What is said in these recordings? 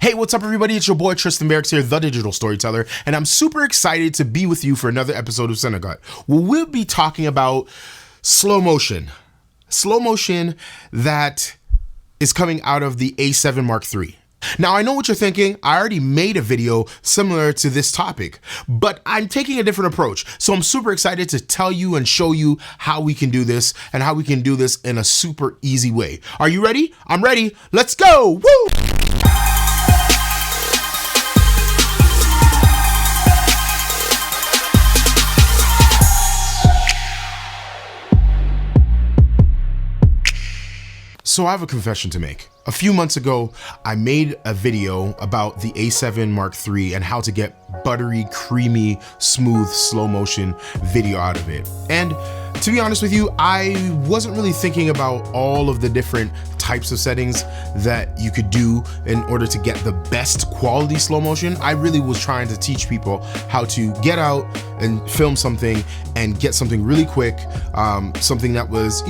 Hey, what's up everybody? It's your boy Tristan Barrocks here, the digital storyteller, and I'm super excited to be with you for another episode of Synagogue. We'll be talking about slow motion. Slow motion that is coming out of the A7 Mark III. Now, I know what you're thinking. I already made a video similar to this topic, but I'm taking a different approach. So I'm super excited to tell you and show you how we can do this and how we can do this in a super easy way. Are you ready? I'm ready. Let's go. Woo! So I have a confession to make. A few months ago, I made a video about the A7 Mark III and how to get buttery, creamy, smooth, slow motion video out of it. And to be honest with you, I wasn't really thinking about all of the different types of settings that you could do in order to get the best quality slow motion. I really was trying to teach people how to get out and film something and get something really quick, something that was,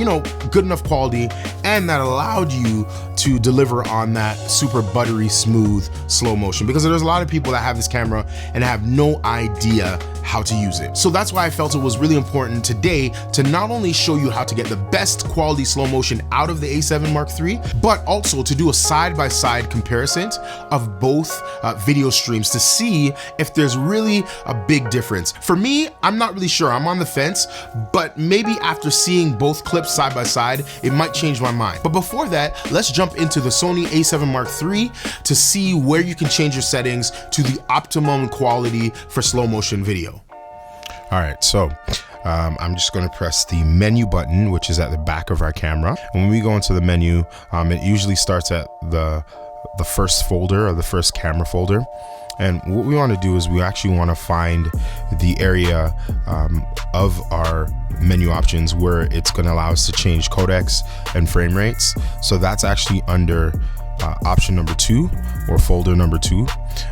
good enough quality and that allowed you to deliver on that super buttery, smooth slow motion, because there's a lot of people that have this camera and have no idea how to use it. So that's why I felt it was really important today to not only show you how to get the best quality slow motion out of the A7 Mark III, but also to do a side-by-side comparison of both video streams to see if there's really a big difference. For me, I'm not really sure. I'm on the fence, but maybe after seeing both clips side by side, it might change my mind. But before that, let's jump into the Sony A7 Mark III to see where you can change your settings to the optimum quality for slow motion video. All right, so I'm just going to press the menu button, which is at the back of our camera. And when we go into the menu, it usually starts at the first folder or the first camera folder. And what we want to do is we actually want to find the area of our menu options where it's going to allow us to change codecs and frame rates. So that's actually under option number 2 or folder number 2.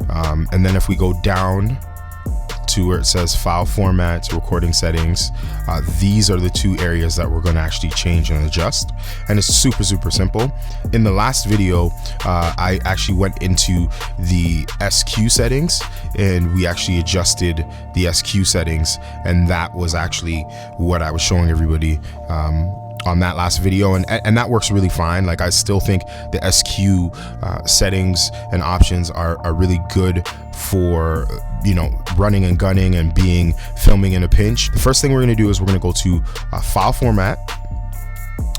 And then if we go down to where it says file formats, recording settings, these are the 2 areas that we're going to actually change and adjust. And it's super simple. In the last video, I actually went into the SQ settings and we actually adjusted the SQ settings, and that was actually what I was showing everybody on that last video, and that works really fine. Like, I still think the SQ settings and options are really good for running and gunning and filming in a pinch. The first thing we're going to do is we're going to go to file format,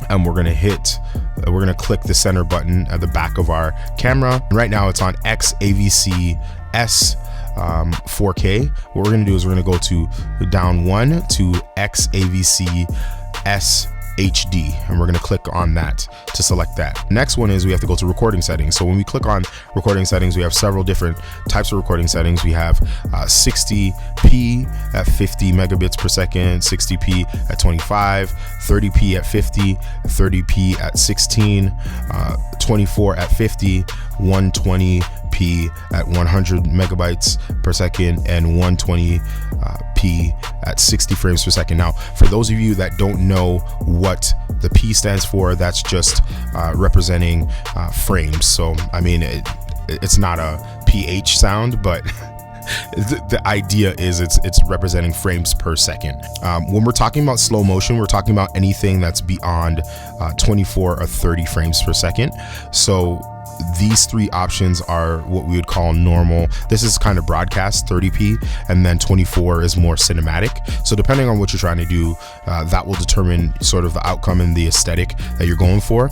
and we're going to click the center button at the back of our camera. Right now it's on XAVC S 4K. What we're going to do is we're going to go to down 1 to XAVC S HD, and we're going to click on that to select that. Next one is we have to go to recording settings. So when we click on recording settings, we have several different types of recording settings. We have 60p at 50 megabits per second, 60p at 25, 30p at 50, 30p at 16, 24 at 50, 120p at 100 megabytes per second, and 120p at 60 frames per second. Now, for those of you that don't know what the P stands for, that's just representing frames. So I mean, it's not a PH sound, but the idea is it's representing frames per second. When we're talking about slow motion, we're talking about anything that's beyond 24 or 30 frames per second. So these 3 options are what we would call normal. This is kind of broadcast, 30p, and then 24 is more cinematic. So depending on what you're trying to do, that will determine sort of the outcome and the aesthetic that you're going for.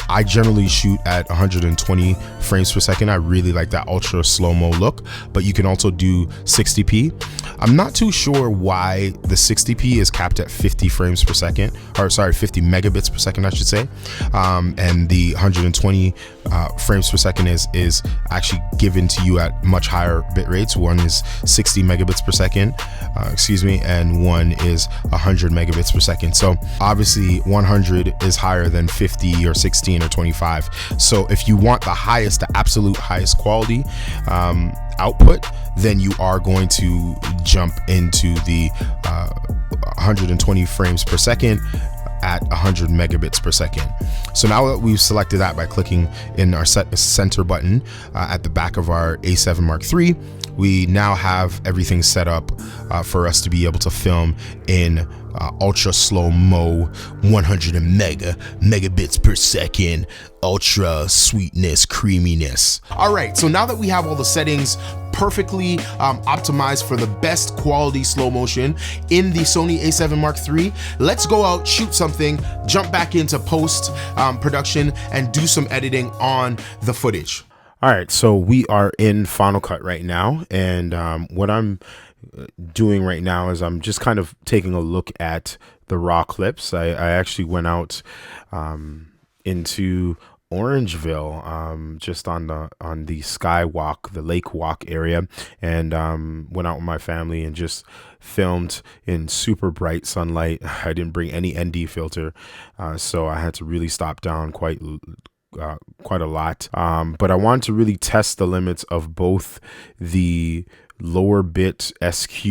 I generally shoot at 120 frames per second. I really like that ultra slow-mo look, but you can also do 60p. I'm not too sure why the 60p is capped at 50 frames per second, or sorry, 50 megabits per second, I should say. And the 120 frames per second is actually given to you at much higher bit rates. One is 60 megabits per second, and one is 100 megabits per second. So obviously 100 is higher than 50 or 16 or 25. So if you want the highest, the absolute highest quality output, then you are going to jump into the 120 frames per second at 100 megabits per second. So now that we've selected that by clicking in our center button at the back of our A7 Mark III, we now have everything set up for us to be able to film in ultra slow-mo, 100 megabits per second, ultra sweetness, creaminess. All right, so now that we have all the settings perfectly optimized for the best quality slow motion in the Sony A7 Mark III, let's go out, shoot something, jump back into post production and do some editing on the footage. All right, so we are in Final Cut right now, and what I'm doing right now is I'm just kind of taking a look at the raw clips. I actually went out into Orangeville, just on the skywalk, the lake walk area, and went out with my family and just filmed in super bright sunlight. I didn't bring any ND filter, so I had to really stop down quite a lot, but I wanted to really test the limits of both the lower bit SQ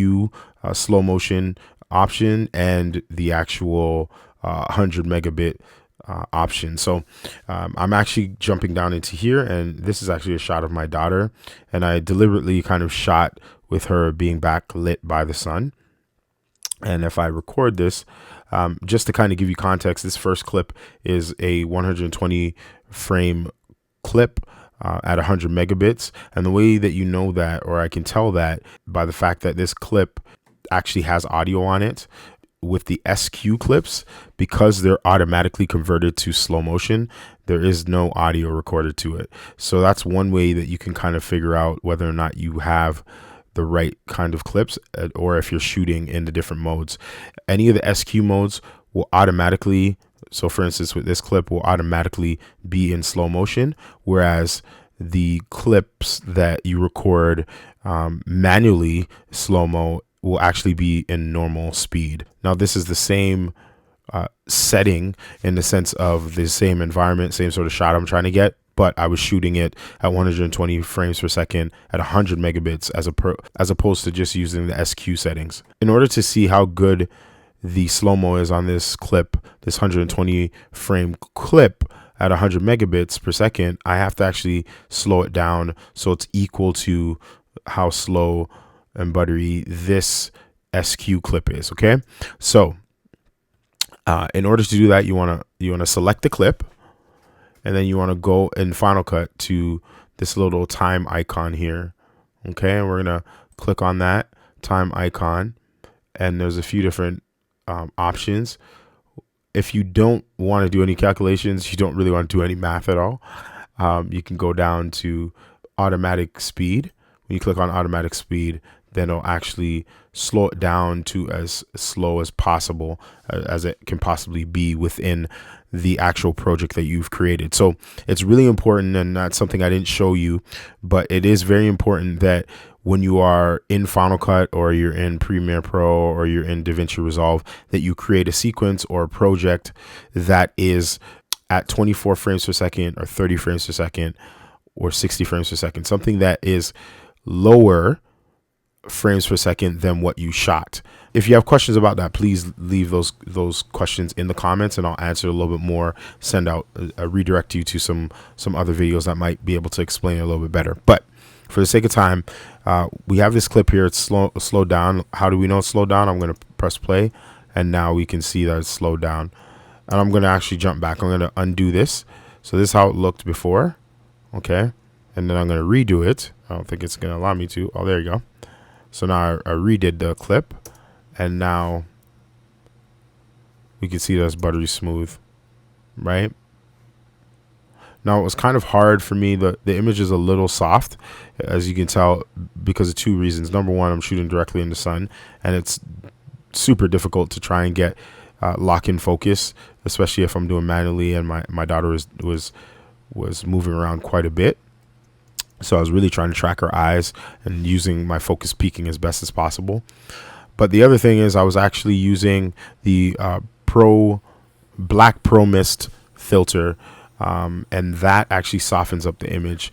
slow motion option and the actual 100 megabit option. So I'm actually jumping down into here, and this is actually a shot of my daughter, and I deliberately kind of shot with her being backlit by the sun. And if I record this, just to kind of give you context, this first clip is a 120 frame clip at 100 megabits. And the way that you know that, or I can tell that, by the fact that this clip actually has audio on it. With the SQ clips, because they're automatically converted to slow motion, there is no audio recorded to it. So that's one way that you can kind of figure out whether or not you have the right kind of clips, or if you're shooting in the different modes. Any of the SQ modes will automatically, so for instance with this clip, will automatically be in slow motion, whereas the clips that you record manually slow-mo will actually be in normal speed. Now this is the same setting in the sense of the same environment, same sort of shot I'm trying to get, but I was shooting it at 120 frames per second at 100 megabits as opposed to just using the SQ settings. In order to see how good the slow-mo is on this clip, this 120 frame clip at 100 megabits per second, I have to actually slow it down so it's equal to how slow and buttery this SQ clip is. Okay, so in order to do that, you want to select the clip, and then you want to go in Final Cut to this little time icon here. Okay, and we're gonna click on that time icon, and there's a few different options. If you don't want to do any calculations, you don't really want to do any math at all, you can go down to automatic speed. When you click on automatic speed, then it'll actually slow it down to as slow as possible as it can possibly be within the actual project that you've created. So it's really important, and that's something I didn't show you, but it is very important that when you are in Final Cut, or you're in Premiere Pro, or you're in DaVinci Resolve, that you create a sequence or a project that is at 24 frames per second or 30 frames per second or 60 frames per second, something that is lower frames per second than what you shot. If you have questions about that, please leave those questions in the comments, and I'll answer a little bit more, send out a redirect you to some other videos that might be able to explain it a little bit better. But for the sake of time, we have this clip here. It's slowed down. How do we know it's slowed down? I'm going to press play, and now we can see that it's slowed down. And I'm going to actually jump back. I'm going to undo this. So this is how it looked before. Okay. And then I'm going to redo it. I don't think it's going to allow me to. Oh, there you go. So now I redid the clip, and now we can see that's buttery smooth, right? Now it was kind of hard for me. The image is a little soft, as you can tell, because of two reasons. Number one, I'm shooting directly in the sun, and it's super difficult to try and get lock in focus, especially if I'm doing manually, and my daughter was moving around quite a bit. So I was really trying to track her eyes and using my focus peaking as best as possible. But the other thing is I was actually using the Black Pro Mist filter, and that actually softens up the image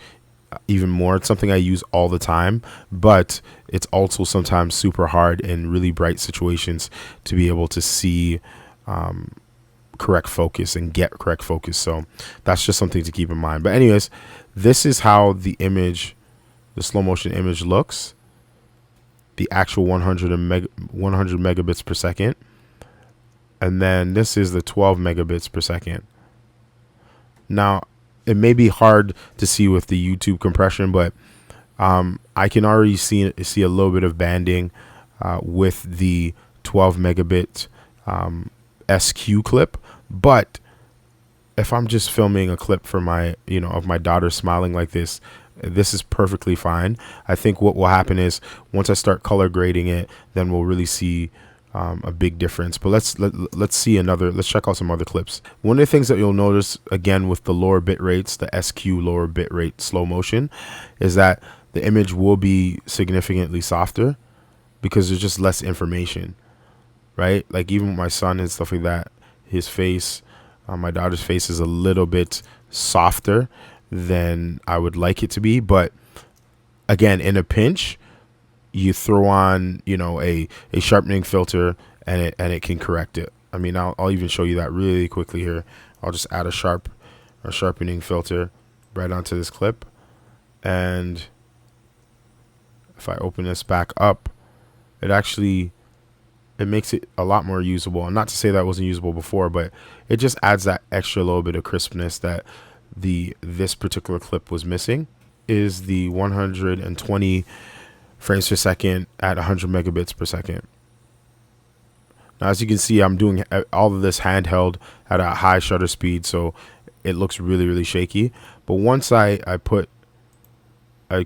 even more. It's something I use all the time, but it's also sometimes super hard in really bright situations to be able to see correct focus and get correct focus. So that's just something to keep in mind. But anyways, this is how the image, the slow motion image looks. The actual 100 megabits per second. And then this is the 12 megabits per second. Now, it may be hard to see with the YouTube compression, but I can already see a little bit of banding with the 12 megabit SQ clip. But if I'm just filming a clip for my, of my daughter smiling like this, this is perfectly fine. I think what will happen is once I start color grading it, then we'll really see a big difference. But let's see let's check out some other clips. One of the things that you'll notice again with the lower bit rates, the SQ lower bit rate slow motion, is that the image will be significantly softer because there's just less information, right? Like even with my son and stuff like that, his face, my daughter's face is a little bit softer than I would like it to be. But again, in a pinch, you throw on, a sharpening filter and it can correct it. I mean, I'll even show you that really quickly here. I'll just add a sharpening filter right onto this clip. And if I open this back up, it makes it a lot more usable. And not to say that it wasn't usable before, but it just adds that extra little bit of crispness that this particular clip was missing. Is the 120 frames per second at 100 megabits per second. Now, as you can see, I'm doing all of this handheld at a high shutter speed, so it looks really, really shaky. But once I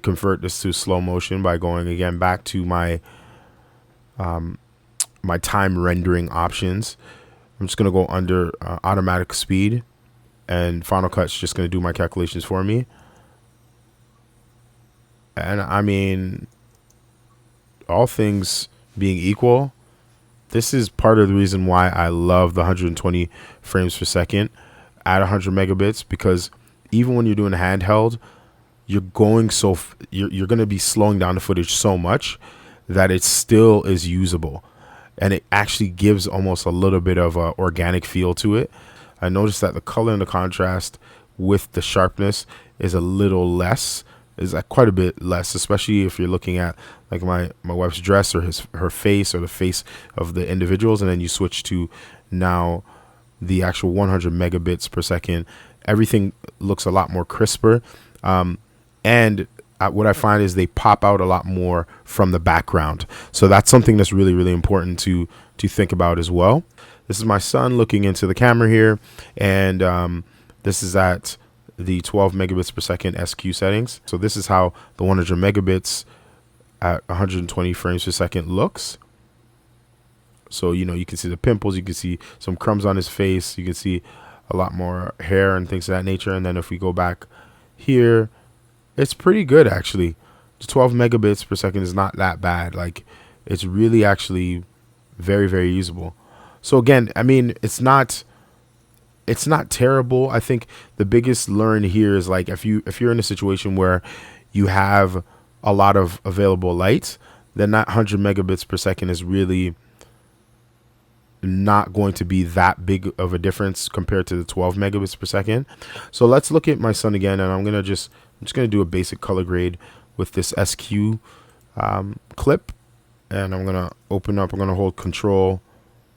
convert this to slow motion by going again back to my my time rendering options, I'm just gonna go under automatic speed, and Final Cut's just gonna do my calculations for me. And I mean, all things being equal, this is part of the reason why I love the 120 frames per second at 100 megabits, because even when you're doing handheld, you're going you're going to be slowing down the footage so much that it still is usable, and it actually gives almost a little bit of a organic feel to it. I noticed that the color and the contrast with the sharpness is a little less, is quite a bit less, especially if you're looking at like my wife's dress or her face or the face of the individuals, and then you switch to now the actual 100 megabits per second. Everything looks a lot more crisper, and what I find is they pop out a lot more from the background. So that's something that's really, really important to think about as well. This is my son looking into the camera here, and this is at the 12 megabits per second SQ settings. So this is how the 100 megabits at 120 frames per second looks. So, you can see the pimples, you can see some crumbs on his face, you can see a lot more hair and things of that nature. And then if we go back here, it's pretty good actually. The 12 megabits per second is not that bad. Like, it's really actually very, very usable. So again, I mean, it's not terrible. I think the biggest learn here is like if you're in a situation where you have a lot of available light, then that 100 megabits per second is really not going to be that big of a difference compared to the 12 megabits per second. So let's look at my son again, and I'm just gonna do a basic color grade with this SQ clip, and I'm gonna open up. I'm gonna hold Control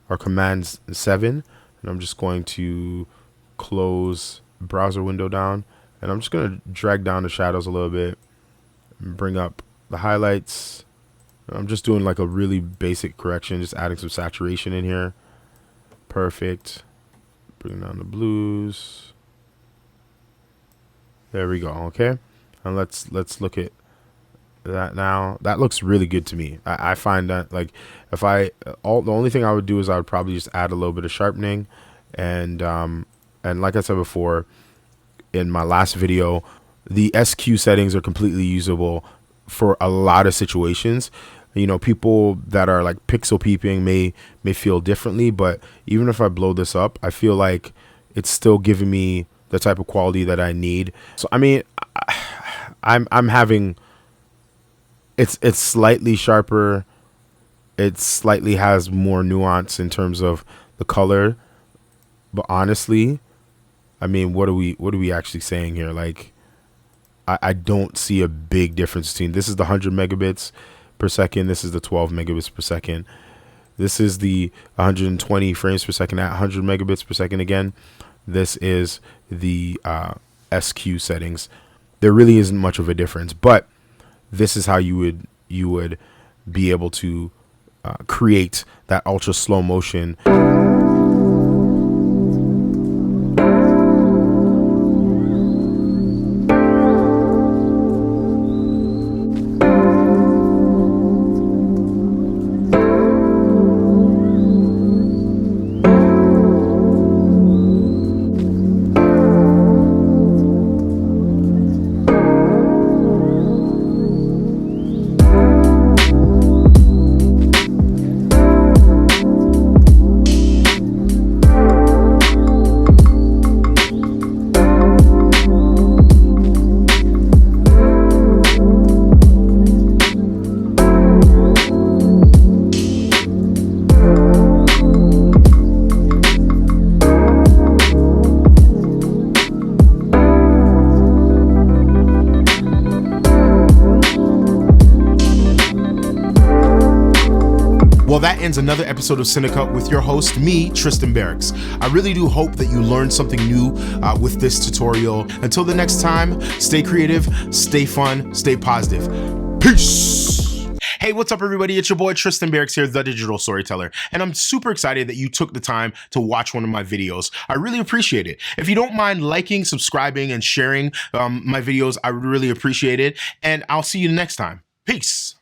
or Command 7. And I'm just going to close browser window down, and I'm just going to drag down the shadows a little bit and bring up the highlights. I'm just doing like a really basic correction, just adding some saturation in here. Perfect. Bring down the blues. There we go. Okay. And let's look at that now. That looks really good to me. I find that like the only thing I would do is I would probably just add a little bit of sharpening, and like I said before in my last video, the SQ settings are completely usable for a lot of situations. People that are like pixel peeping may feel differently, but even if I blow this up, I feel like it's still giving me the type of quality that I need. So I mean, I'm having it's slightly sharper. It slightly has more nuance in terms of the color. But honestly, I mean, what are we actually saying here? Like, I don't see a big difference between this is the 100 megabits per second. This is the 12 megabits per second. This is the 120 frames per second at 100 megabits per second again. This is the SQ settings. There really isn't much of a difference, but this is how you would be able to create that ultra slow motion. Well, that ends another episode of Cinecut with your host, me, Tristan Barrocks. I really do hope that you learned something new with this tutorial. Until the next time, stay creative, stay fun, stay positive. Peace! Hey, what's up everybody? It's your boy Tristan Barrocks here, the digital storyteller. And I'm super excited that you took the time to watch one of my videos. I really appreciate it. If you don't mind liking, subscribing, and sharing my videos, I would really appreciate it. And I'll see you next time. Peace!